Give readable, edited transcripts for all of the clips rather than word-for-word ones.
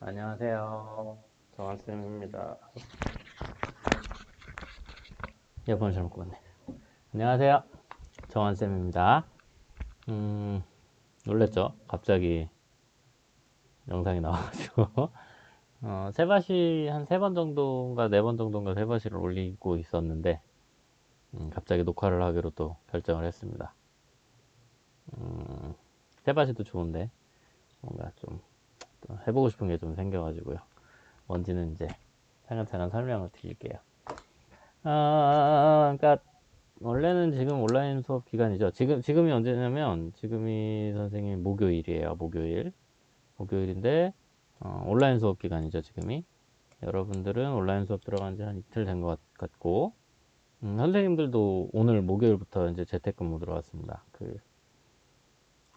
안녕하세요. 정한쌤입니다. 이어폰을 잘못 꽂네. 안녕하세요. 정한쌤입니다. 음, 놀랬죠? 갑자기 영상이 나와가지고. 세바시 한 세 번 정도인가 네 번 정도인가 세바시를 올리고 있었는데, 갑자기 녹화를 하기로 또 결정을 했습니다. 세바시도 좋은데, 뭔가 좀 해보고 싶은 게 좀 생겨가지고요. 뭔지는 이제 차근차근 설명을 드릴게요. 그러니까 원래는 지금 온라인 수업 기간이죠. 지금이 언제냐면, 지금이 선생님 목요일이에요. 목요일인데, 온라인 수업 기간이죠. 지금이. 여러분들은 온라인 수업 들어간 지 한 이틀 된 것 같고, 선생님들도 오늘 목요일부터 이제 재택근무 들어왔습니다.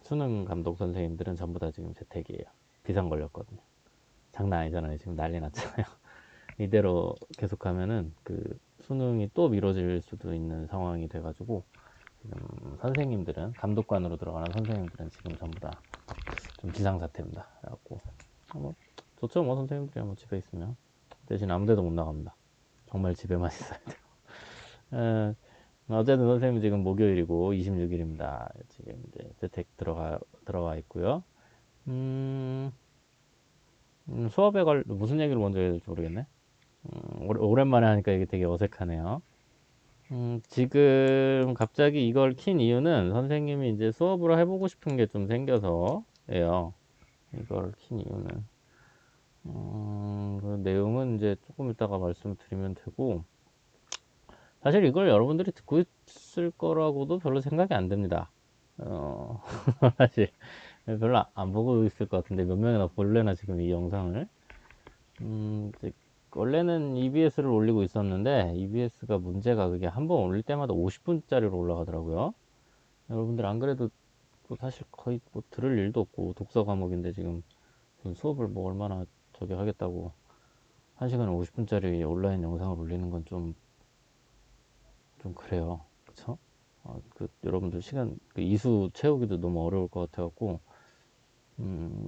수능 감독 선생님들은 전부 다 지금 재택이에요. 비상 걸렸거든요. 장난 아니잖아요. 지금 난리 났잖아요. 이대로 계속하면은 수능이 또 미뤄질 수도 있는 상황이 돼가지고, 지금 선생님들은 감독관으로 들어가는 선생님들은 지금 전부 다 좀 비상사태입니다. 그래갖고 뭐 좋죠. 뭐 선생님들이 뭐 집에 있으면 대신 아무데도 못 나갑니다. 정말 집에만 있어야 돼요. 어쨌든 선생님 지금 목요일이고 26일입니다. 지금 이제 재택 들어와 있고요. 음, 수업에 무슨 얘기를 먼저 해야 될지 모르겠네. 오랜만에 하니까 이게 되게 어색하네요. 지금 갑자기 이걸 킨 이유는 선생님이 이제 수업으로 해보고 싶은 게 좀 생겨서예요. 이걸 킨 이유는. 그 내용은 이제 조금 이따가 말씀드리면 되고, 사실 이걸 여러분들이 듣고 있을 거라고도 별로 생각이 안 됩니다. 어, 사실 별로 안 보고 있을 것 같은데 몇 명이나 볼래나 지금 이 영상을. 이제 원래는 EBS를 올리고 있었는데 EBS가 문제가 그게 한 번 올릴 때마다 50분짜리로 올라가더라고요. 여러분들 안 그래도 또 사실 거의 뭐 들을 일도 없고 독서 과목인데 지금 수업을 뭐 얼마나 저기 하겠다고 1시간에 50분짜리 온라인 영상을 올리는 건 좀 그래요. 그쵸? 여러분들 시간 이수 채우기도 너무 어려울 것 같아갖고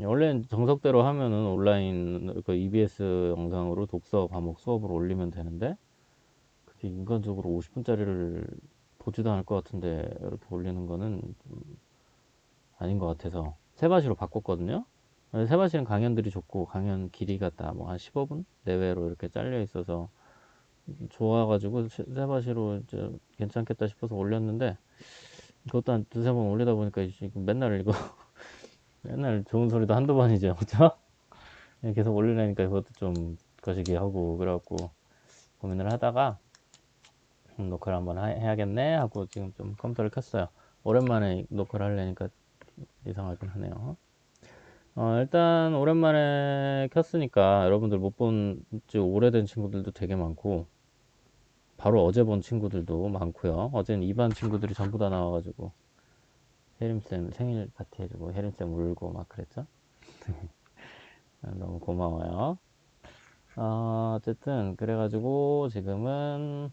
원래 정석대로 하면은 온라인 EBS 영상으로 독서 과목 수업을 올리면 되는데 그게 인간적으로 50분짜리를 보지도 않을 것 같은데 이렇게 올리는 거는 좀 아닌 것 같아서 세바시로 바꿨거든요. 세바시는 강연들이 좋고 강연 길이가 다 뭐 한 15분 내외로 이렇게 잘려 있어서 좋아가지고 세바시로 이제 괜찮겠다 싶어서 올렸는데 그것도 한 두세 번 올리다 보니까 지금 맨날 이거 맨날 좋은 소리도 한두 번이죠. 그쵸? 계속 올리려니까 그것도 좀 거시기 하고 그래갖고 고민을 하다가 녹화를 한번 해야겠네 하고 지금 좀 컴퓨터를 켰어요. 오랜만에 녹화를 하려니까 이상하긴 하네요. 일단 오랜만에 켰으니까 여러분들 못 본 지 오래된 친구들도 되게 많고 바로 어제 본 친구들도 많고요. 어제는 2반 친구들이 전부 다 나와가지고 혜림쌤 생일 파티 해주고 혜림쌤 울고 막 그랬죠. 너무 고마워요. 어쨌든 그래가지고 지금은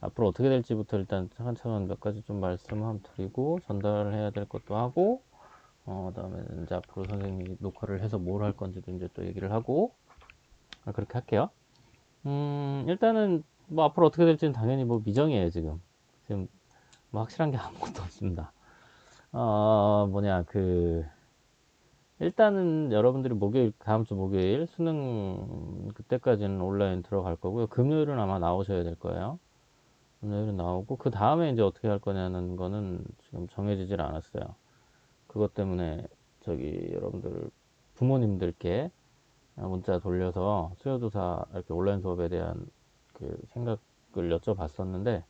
앞으로 어떻게 될지부터 일단 차근차근 몇 가지 좀 말씀 한번 드리고 전달을 해야 될 것도 하고 그다음에 이제 앞으로 선생님이 녹화를 해서 뭘 할 건지도 이제 또 얘기를 하고 그렇게 할게요. 일단은 뭐 앞으로 어떻게 될지는 당연히 뭐 미정이에요. 지금 뭐 확실한 게 아무것도 없습니다. 뭐냐 일단은 여러분들이 다음 주 목요일 수능 그때까지는 온라인 들어갈 거고요. 금요일은 아마 나오셔야 될 거예요. 금요일은 나오고 그 다음에 이제 어떻게 할 거냐는 거는 지금 정해지질 않았어요. 그것 때문에 여러분들 부모님들께 문자 돌려서 수요조사 이렇게 온라인 수업에 대한 생각을 여쭤봤었는데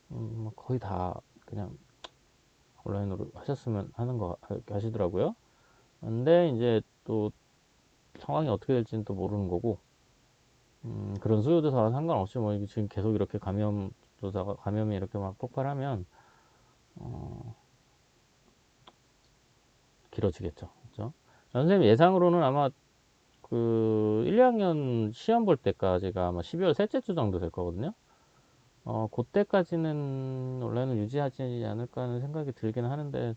뭐 거의 다 그냥 온라인으로 하셨으면 하는 거 하시더라고요. 근데 이제 또 상황이 어떻게 될지는 또 모르는 거고 그런 수요조사와 상관없이 뭐 지금 계속 이렇게 감염이 이렇게 막 폭발하면 어, 길어지겠죠. 그죠? 선생님 예상으로는 아마 1, 2학년 시험 볼 때까지가 아마 12월 셋째 주 정도 될 거거든요. 그때까지는 온라인을 유지하지 않을까 하는 생각이 들긴 하는데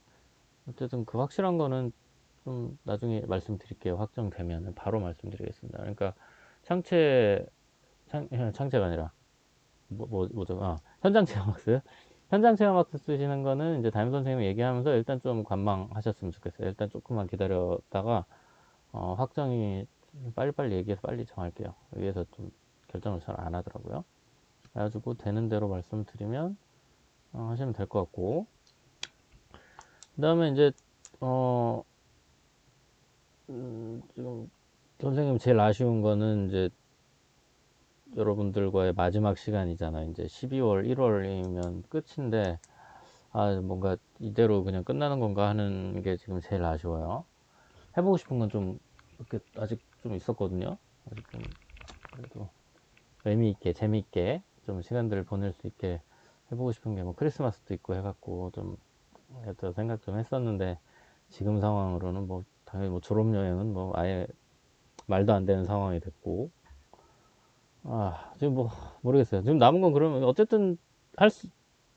어쨌든 그 확실한 거는 좀 나중에 말씀드릴게요. 확정되면 바로 말씀드리겠습니다. 그러니까 창체, 창체가 아니라 뭐죠? 현장 체험학습. 현장 체험학습 쓰시는 거는 이제 담임 선생님이 얘기하면서 일단 좀 관망하셨으면 좋겠어요. 일단 조금만 기다렸다가 확정이 빨리빨리 얘기해서 빨리 정할게요. 여기에서 좀 결정을 잘 안 하더라고요. 그래가지고 되는 대로 말씀드리면 하시면 될 것 같고, 그 다음에 이제 지금 선생님 제일 아쉬운 거는 이제 여러분들과의 마지막 시간이잖아요. 이제 12월, 1월이면 끝인데, 뭔가 이대로 그냥 끝나는 건가 하는 게 지금 제일 아쉬워요. 해보고 싶은 건 좀, 이렇게 아직 좀 있었거든요. 아직 좀, 그래도 의미있게, 재미있게 좀 시간들을 보낼 수 있게 해보고 싶은 게 뭐 크리스마스도 있고 해갖고 좀, 생각 좀 했었는데, 지금 상황으로는 뭐, 당연히 뭐 졸업여행은 뭐 아예 말도 안 되는 상황이 됐고, 지금 뭐, 모르겠어요. 지금 남은 건 그러면, 어쨌든,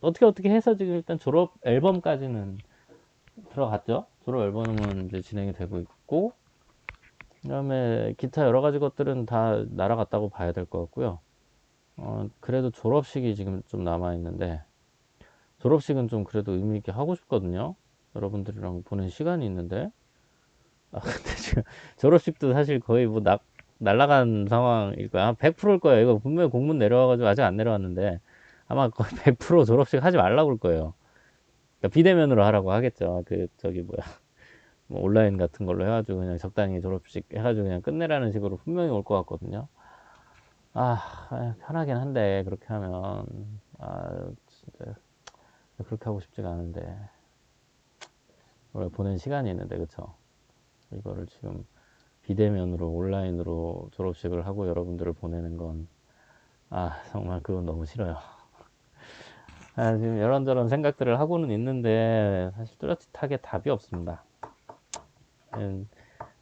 어떻게 해서 지금 일단 졸업 앨범까지는 들어갔죠? 졸업 앨범은 이제 진행이 되고 있고, 그 다음에 기타 여러 가지 것들은 다 날아갔다고 봐야 될 것 같고요. 그래도 졸업식이 지금 좀 남아있는데, 졸업식은 좀 그래도 의미있게 하고 싶거든요. 여러분들이랑 보낸 시간이 있는데, 근데 지금 졸업식도 사실 거의 뭐 날라간 상황일 거야. 100%일 거예요. 이거 분명히 공문 내려와가지고 아직 안 내려왔는데 아마 거의 100% 졸업식 하지 말라고 할 거예요. 그러니까 비대면으로 하라고 하겠죠. 저기 뭐야, 뭐 온라인 같은 걸로 해가지고 그냥 적당히 졸업식 해가지고 그냥 끝내라는 식으로 분명히 올 것 같거든요. 편하긴 한데 그렇게 하면 진짜 그렇게 하고 싶지가 않은데 원래 보낸 시간이 있는데, 그쵸? 이거를 지금 비대면으로 온라인으로 졸업식을 하고 여러분들을 보내는 건 정말 그건 너무 싫어요. 지금 이런저런 생각들을 하고는 있는데 사실 뚜렷하게 답이 없습니다.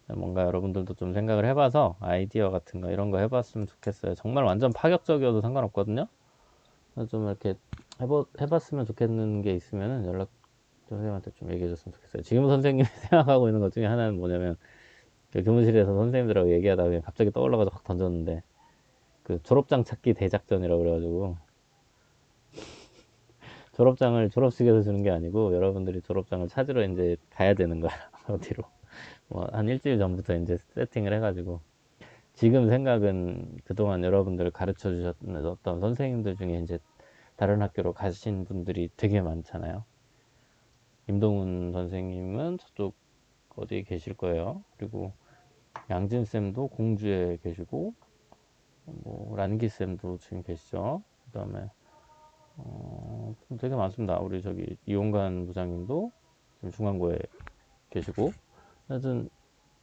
뭔가 여러분들도 좀 생각을 해봐서 아이디어 같은 거 이런 거 해봤으면 좋겠어요. 정말 완전 파격적이어도 상관없거든요. 좀 이렇게 해봤으면 좋겠는 게 있으면은 선생님한테 좀 얘기해 줬으면 좋겠어요. 지금 선생님이 생각하고 있는 것 중에 하나는 뭐냐면, 그 교무실에서 선생님들하고 얘기하다가 그냥 갑자기 떠올라가지고 확 던졌는데, 그 졸업장 찾기 대작전이라고 그래가지고, 졸업장을 졸업식에서 주는 게 아니고 여러분들이 졸업장을 찾으러 이제 가야 되는 거야. 어디로. 뭐 한 일주일 전부터 이제 세팅을 해가지고, 지금 생각은 그동안 여러분들 가르쳐 주셨던 어떤 선생님들 중에 이제 다른 학교로 가신 분들이 되게 많잖아요. 임동훈 선생님은 저쪽 어디에 계실 거예요. 그리고 양진 쌤도 공주에 계시고, 뭐 란기 쌤도 지금 계시죠. 그다음에 되게 많습니다. 우리 저기 이용관 부장님도 지금 중앙고에 계시고, 하여튼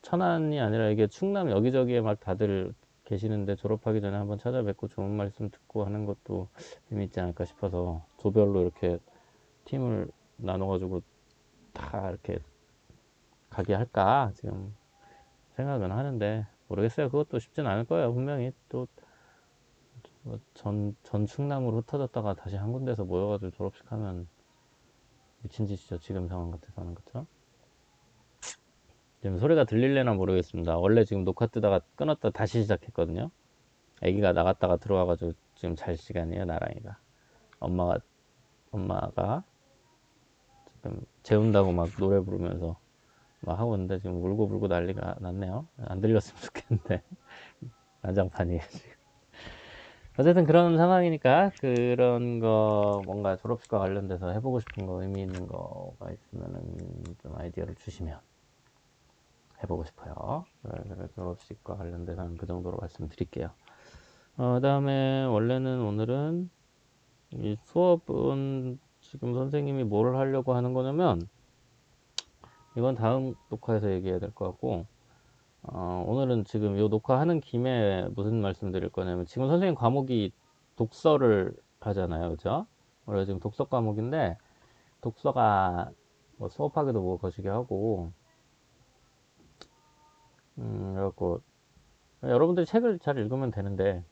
천안이 아니라 이게 충남 여기저기에 막 다들 계시는데, 졸업하기 전에 한번 찾아뵙고 좋은 말씀 듣고 하는 것도 재미있지 않을까 싶어서 조별로 이렇게 팀을 나눠가지고 다 이렇게 가게 할까 지금 생각은 하는데, 모르겠어요. 그것도 쉽진 않을 거예요. 분명히 또 전 충남으로 흩어졌다가 다시 한 군데서 모여가지고 졸업식 하면 미친 짓이죠. 지금 상황 같아서는. 그쵸? 지금 소리가 들릴래나 모르겠습니다. 원래 지금 녹화 뜨다가 끊었다 다시 시작했거든요. 아기가 나갔다가 들어와가지고 지금 잘 시간이에요. 나랑이가. 엄마가 지금 재운다고 막 노래 부르면서 막 하고 있는데, 지금 울고 불고 난리가 났네요. 안 들렸으면 좋겠는데. 난장판이에요 지금. 어쨌든 그런 상황이니까, 그런 거 뭔가 졸업식과 관련돼서 해보고 싶은 거, 의미 있는 거가 있으면은 좀 아이디어를 주시면 해보고 싶어요. 그래서 졸업식과 관련돼서는 그 정도로 말씀드릴게요. 그 다음에 원래는 오늘은 이 수업은 지금 선생님이 뭘 하려고 하는 거냐면, 이건 다음 녹화에서 얘기해야 될 것 같고, 오늘은 지금 이 녹화하는 김에 무슨 말씀 드릴 거냐면, 지금 선생님 과목이 독서를 하잖아요. 그죠? 원래 지금 독서 과목인데, 독서가 뭐 수업하기도 뭐 거시기 하고, 그래갖고, 여러분들이 책을 잘 읽으면 되는데,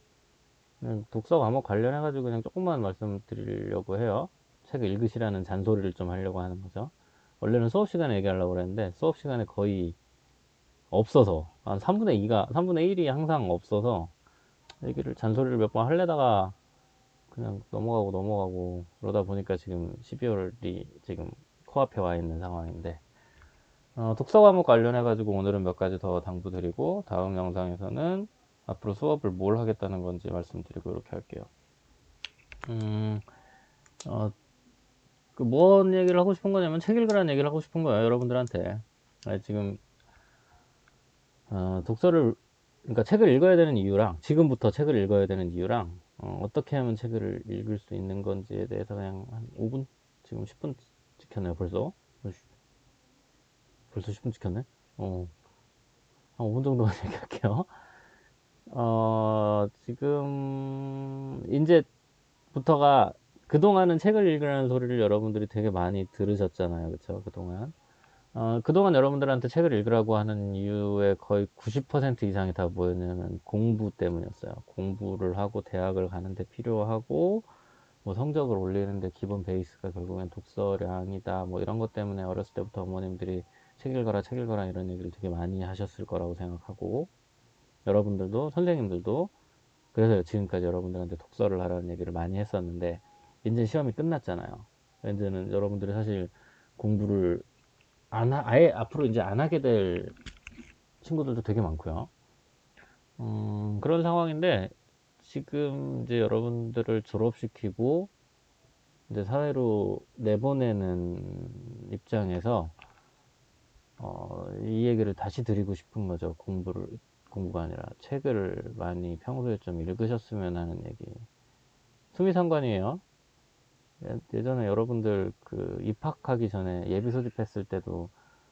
그냥 독서 과목 관련해가지고 그냥 조금만 말씀드리려고 해요. 책을 읽으시라는 잔소리를 좀 하려고 하는 거죠. 원래는 수업 시간에 얘기하려고 그랬는데 수업 시간에 거의 없어서 한 3분의 1이 항상 없어서 얘기를 잔소리를 몇 번 하려다가 그냥 넘어가고 그러다 보니까 지금 12월이 지금 코앞에 와 있는 상황인데, 독서 과목 관련해 가지고 오늘은 몇 가지 더 당부드리고 다음 영상에서는 앞으로 수업을 뭘 하겠다는 건지 말씀드리고 이렇게 할게요. 음, 어, 뭔 얘기를 하고 싶은 거냐면 책 읽으라는 얘기를 하고 싶은 거예요, 여러분들한테. 지금 독서를, 그러니까 책을 읽어야 되는 이유랑 지금부터 책을 읽어야 되는 이유랑 떻게 하면 책을 읽을 수 있는 건지에 대해서 그냥 한 5분, 지금 10분 찍혔네요. 벌써 10분 찍혔네. 한 5분 정도만 얘기할게요. 지금 이제부터가, 그동안은 책을 읽으라는 소리를 여러분들이 되게 많이 들으셨잖아요, 그쵸? 그동안 여러분들한테 책을 읽으라고 하는 이유의 거의 90% 이상이 다 뭐였냐면 공부 때문이었어요. 공부를 하고 대학을 가는데 필요하고, 뭐 성적을 올리는데 기본 베이스가 결국엔 독서량이다. 뭐 이런 것 때문에 어렸을 때부터 어머님들이 책 읽어라 이런 얘기를 되게 많이 하셨을 거라고 생각하고, 여러분들도, 선생님들도 그래서 지금까지 여러분들한테 독서를 하라는 얘기를 많이 했었는데, 이제 시험이 끝났잖아요. 이제는 여러분들이 사실 공부를 아예 앞으로 이제 안 하게 될 친구들도 되게 많고요. 그런 상황인데, 지금 이제 여러분들을 졸업시키고 이제 사회로 내보내는 입장에서 이 얘기를 다시 드리고 싶은 거죠. 공부가 아니라 책을 많이 평소에 좀 읽으셨으면 하는 얘기. 수미상관이에요. 예전에 여러분들 그 입학하기 전에 예비 소집했을 때도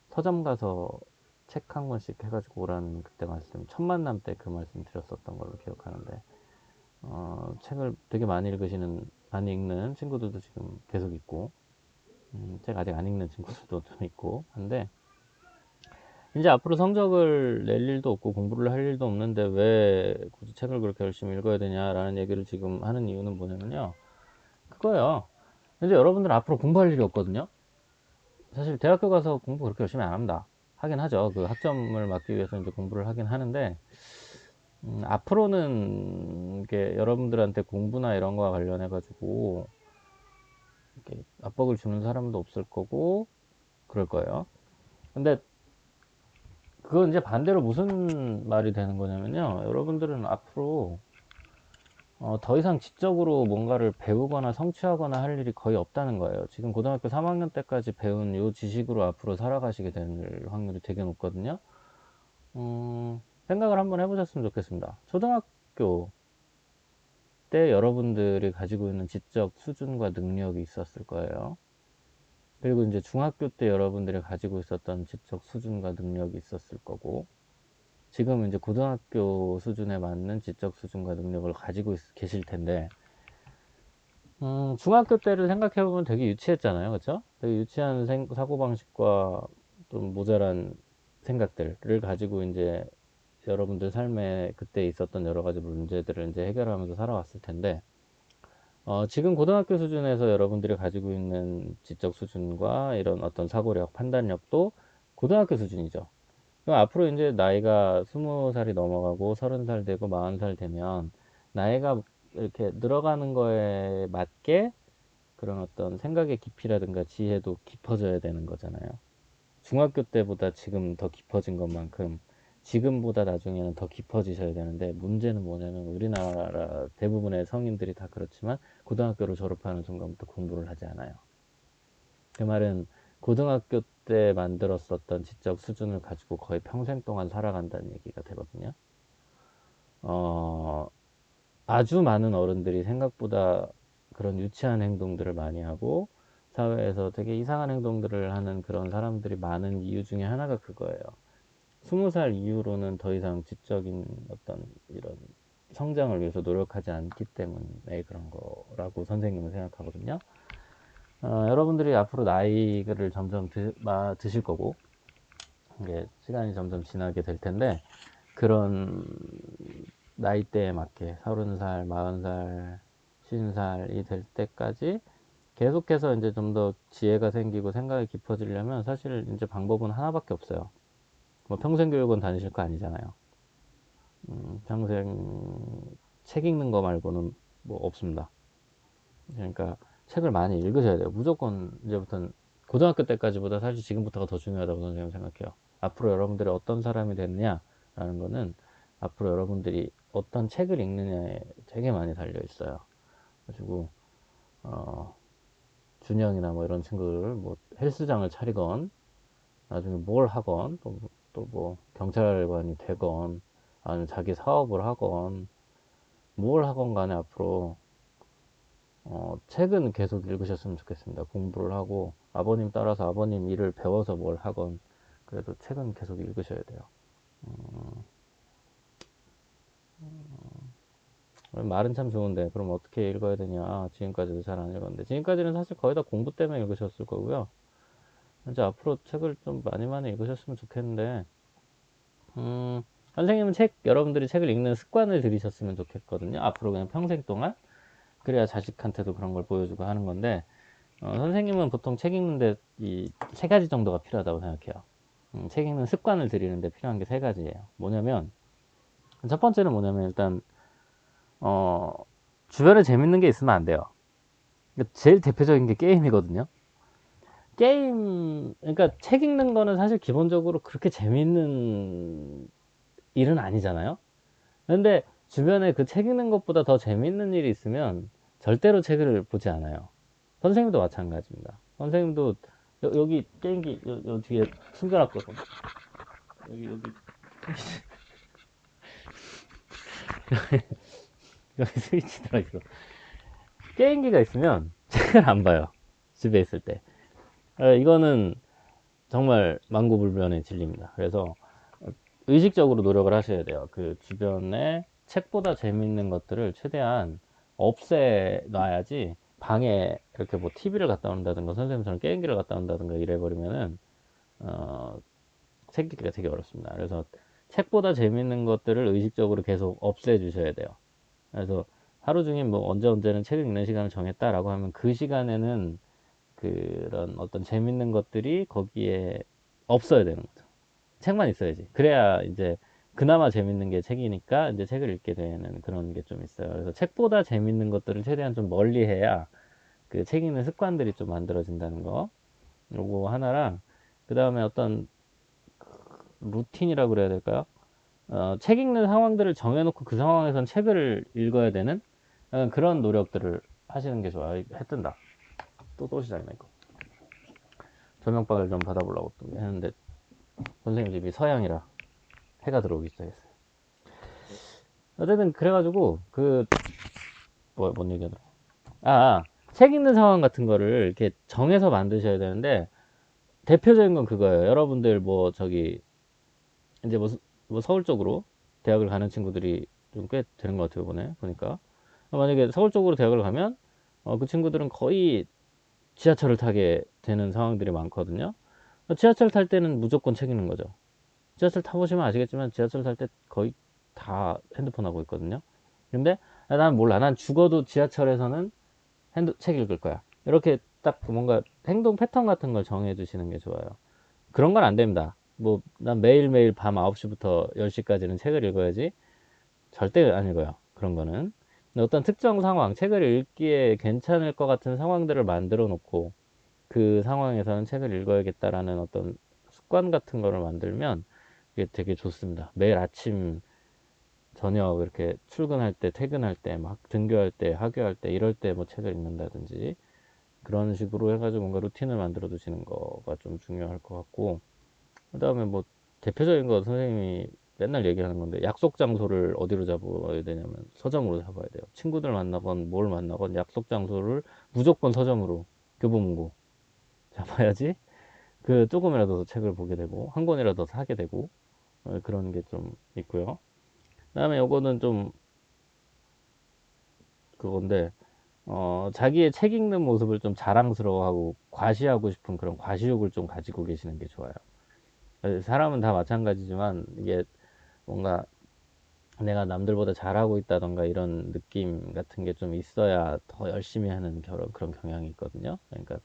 서점 가서 책 한 권씩 해가지고 오라는 그때 말씀, 첫 만남 때 그 말씀 드렸었던 걸로 기억하는데, 책을 되게 많이 읽는 친구들도 지금 계속 있고, 책 아직 안 읽는 친구들도 좀 있고 한데, 이제 앞으로 성적을 낼 일도 없고 공부를 할 일도 없는데 왜 굳이 책을 그렇게 열심히 읽어야 되냐라는 얘기를 지금 하는 이유는 뭐냐면요, 그거예요. 이제 여러분들 앞으로 공부할 일이 없거든요. 사실 대학교 가서 공부 그렇게 열심히 안 합니다. 하긴 하죠. 그 학점을 맞기 위해서 이제 공부를 하긴 하는데, 앞으로는 이게 여러분들한테 공부나 이런 거와 관련해 가지고 이렇게 압박을 주는 사람도 없을 거고 그럴 거예요. 근데 그건 이제 반대로 무슨 말이 되는 거냐면요, 여러분들은 앞으로 더 이상 지적으로 뭔가를 배우거나 성취하거나 할 일이 거의 없다는 거예요. 지금 고등학교 3학년 때까지 배운 요 지식으로 앞으로 살아가시게 될 확률이 되게 높거든요. 생각을 한번 해보셨으면 좋겠습니다. 초등학교 때 여러분들이 가지고 있는 지적 수준과 능력이 있었을 거예요. 그리고 이제 중학교 때 여러분들이 가지고 있었던 지적 수준과 능력이 있었을 거고, 지금 이제 고등학교 수준에 맞는 지적 수준과 능력을 가지고 계실 텐데, 중학교 때를 생각해보면 되게 유치했잖아요. 그쵸? 되게 유치한 사고방식과 좀 모자란 생각들을 가지고 이제 여러분들 삶에 그때 있었던 여러 가지 문제들을 이제 해결하면서 살아왔을 텐데, 지금 고등학교 수준에서 여러분들이 가지고 있는 지적 수준과 이런 어떤 사고력, 판단력도 고등학교 수준이죠. 그럼 앞으로 이제 나이가 20살이 넘어가고 30살 되고 40살 되면 나이가 이렇게 늘어가는 거에 맞게 그런 어떤 생각의 깊이라든가 지혜도 깊어져야 되는 거잖아요. 중학교 때보다 지금 더 깊어진 것만큼 지금보다 나중에는 더 깊어지셔야 되는데, 문제는 뭐냐면 우리나라 대부분의 성인들이 다 그렇지만 고등학교를 졸업하는 순간부터 공부를 하지 않아요. 그 말은 고등학교 때 만들었었던 지적 수준을 가지고 거의 평생 동안 살아간다는 얘기가 되거든요. 어, 아주 많은 어른들이 생각보다 그런 유치한 행동들을 많이 하고 사회에서 되게 이상한 행동들을 하는 그런 사람들이 많은 이유 중에 하나가 그거예요. 20살 이후로는 더 이상 지적인 어떤 이런 성장을 위해서 노력하지 않기 때문에 그런 거라고 선생님은 생각하거든요. 여러분들이 앞으로 나이를 점점 드실 거고, 이게 시간이 점점 지나게 될 텐데, 그런 나이대에 맞게 30살, 40살, 50살이 될 때까지 계속해서 이제 좀 더 지혜가 생기고 생각이 깊어지려면 사실 이제 방법은 하나밖에 없어요. 뭐 평생 교육원 다니실 거 아니잖아요. 평생 책 읽는 거 말고는 뭐 없습니다. 그러니까 책을 많이 읽으셔야 돼요. 무조건 이제부터는 고등학교 때까지보다 사실 지금부터가 더 중요하다고 선생님 생각해요. 앞으로 여러분들이 어떤 사람이 됐느냐라는 거는 앞으로 여러분들이 어떤 책을 읽느냐에 되게 많이 달려 있어요. 그래가지고 준영이나 뭐 이런 친구들 뭐 헬스장을 차리건 나중에 뭘 하건 또 뭐 경찰관이 되건 아니면 자기 사업을 하건 뭘 하건 간에 앞으로 책은 계속 읽으셨으면 좋겠습니다. 공부를 하고 아버님 따라서 아버님 일을 배워서 뭘 하건 그래도 책은 계속 읽으셔야 돼요. 말은 참 좋은데 그럼 어떻게 읽어야 되냐. 지금까지도 잘 안 읽었는데 지금까지는 사실 거의 다 공부 때문에 읽으셨을 거고요. 이제 앞으로 책을 좀 많이 읽으셨으면 좋겠는데 선생님은 여러분들이 책을 읽는 습관을 들이셨으면 좋겠거든요. 앞으로 그냥 평생 동안. 그래야 자식한테도 그런 걸 보여주고 하는 건데, 선생님은 보통 책 읽는데 이 세 가지 정도가 필요하다고 생각해요. 책 읽는 습관을 들이는데 필요한 게 세 가지예요. 뭐냐면, 첫 번째는 뭐냐면 일단, 어, 주변에 재밌는 게 있으면 안 돼요. 그러니까 제일 대표적인 게 게임이거든요. 그러니까 책 읽는 거는 사실 기본적으로 그렇게 재밌는 일은 아니잖아요. 근데 주변에 그 책 읽는 것보다 더 재밌는 일이 있으면 절대로 책을 보지 않아요. 선생님도 마찬가지입니다. 선생님도 여기 게임기 요 뒤에 숨겨놨거든. 여기 여기 스위치 들어있어. 게임기가 있으면 책을 안 봐요. 집에 있을 때. 이거는 정말 만고불변의 진리입니다. 그래서 의식적으로 노력을 하셔야 돼요. 그 주변에 책보다 재밌는 것들을 최대한 없애 놔야지 방에 이렇게 뭐 TV를 갖다 놓는다든가 선생님처럼 게임기를 갖다 놓는다든가 이래버리면은 책 읽기가 되게 어렵습니다. 그래서 책보다 재밌는 것들을 의식적으로 계속 없애 주셔야 돼요. 그래서 하루 중에 뭐 언제는 책을 읽는 시간을 정했다라고 하면 그 시간에는 그런 어떤 재밌는 것들이 거기에 없어야 되는 거죠. 책만 있어야지. 그래야 이제 그나마 재밌는 게 책이니까 이제 책을 읽게 되는 그런 게 좀 있어요. 그래서 책보다 재밌는 것들을 최대한 좀 멀리 해야 그 책 읽는 습관들이 좀 만들어진다는 거. 요거 하나랑 그 다음에 어떤 루틴이라고 그래야 될까요? 책 읽는 상황들을 정해놓고 그 상황에선 책을 읽어야 되는 그런 노력들을 하시는 게 좋아요. 해 뜬다. 또 시작이네, 이거. 조명박을 좀 받아보려고 또 했는데, 선생님 집이 서양이라 해가 들어오기 시작했어요. 어쨌든, 그래가지고, 뭔 얘기하더라. 책 읽는 상황 같은 거를 이렇게 정해서 만드셔야 되는데, 대표적인 건 그거예요. 여러분들 이제 뭐 서울 쪽으로 대학을 가는 친구들이 좀 꽤 되는 것 같아요, 이번에 보니까. 만약에 서울 쪽으로 대학을 가면 그 친구들은 거의 지하철을 타게 되는 상황들이 많거든요. 지하철 탈 때는 무조건 책 읽는 거죠. 지하철 타보시면 아시겠지만 지하철 탈 때 거의 다 핸드폰 하고 있거든요. 근데 난 몰라. 난 죽어도 지하철에서는 책 읽을 거야. 이렇게 딱 뭔가 행동 패턴 같은 걸 정해 두시는 게 좋아요. 그런 건 안 됩니다. 뭐, 난 매일매일 밤 9시부터 10시까지는 책을 읽어야지. 절대 안 읽어요. 그런 거는. 근데 어떤 특정 상황, 책을 읽기에 괜찮을 것 같은 상황들을 만들어 놓고 그 상황에서는 책을 읽어야겠다라는 어떤 습관 같은 거를 만들면 이게 되게 좋습니다. 매일 아침, 저녁 이렇게 출근할 때, 퇴근할 때, 막 등교할 때, 하교할 때, 이럴 때 뭐 책을 읽는다든지 그런 식으로 해가지고 뭔가 루틴을 만들어 두시는 거가 좀 중요할 것 같고 그 다음에 뭐 대표적인 거 선생님이 맨날 얘기하는 건데 약속 장소를 어디로 잡아야 되냐면 서점으로 잡아야 돼요. 친구들 만나건 뭘 만나건 약속 장소를 무조건 서점으로 교보문고 잡아야지 그 조금이라도 더 책을 보게 되고 한 권이라도 사게 되고 그런 게 좀 있고요. 그다음에 요거는 좀 그건데 자기의 책 읽는 모습을 좀 자랑스러워하고 과시하고 싶은 그런 과시욕을 좀 가지고 계시는 게 좋아요. 사람은 다 마찬가지지만 이게 뭔가 내가 남들보다 잘하고 있다던가 이런 느낌 같은 게 좀 있어야 더 열심히 하는 그런 경향이 있거든요. 그러니까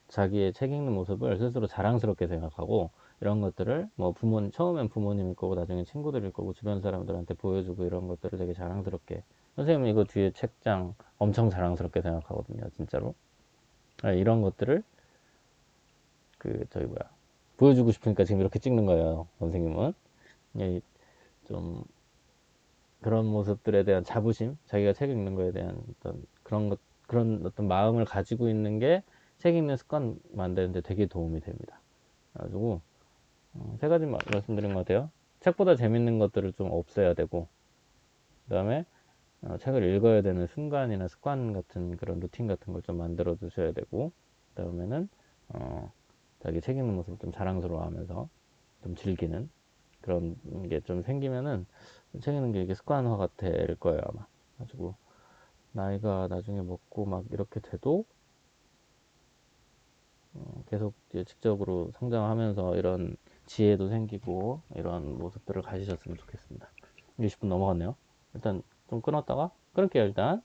자기의 책 읽는 모습을 스스로 자랑스럽게 생각하고 이런 것들을 뭐 처음엔 부모님일 거고 나중에 친구들일 거고 주변 사람들한테 보여주고 이런 것들을 되게 자랑스럽게 선생님 이거 뒤에 책장 엄청 자랑스럽게 생각하거든요. 진짜로. 이런 것들을 저기 뭐야 보여주고 싶으니까 지금 이렇게 찍는 거예요. 선생님은. 예, 좀 그런 모습들에 대한 자부심, 자기가 책 읽는 거에 대한 어떤 그런 어떤 마음을 가지고 있는 게 책 읽는 습관 만드는데 되게 도움이 됩니다. 그래가지고 세 가지 말씀드린 것 같아요. 책보다 재밌는 것들을 좀 없애야 되고, 그 다음에 책을 읽어야 되는 순간이나 습관 같은 그런 루틴 같은 걸 좀 만들어 두셔야 되고, 그 다음에는 어, 자기 책 읽는 모습을 좀 자랑스러워하면서 좀 즐기는 그런 게 좀 생기면은 책 읽는 게 이게 습관화가 될 거예요 아마. 가지고 나이가 나중에 먹고 막 이렇게 돼도 계속 이제 직접으로 성장하면서 이런 지혜도 생기고 이런 모습들을 가지셨으면 좋겠습니다. 20분 넘어갔네요. 일단 좀 끊었다가 끊을게요 일단.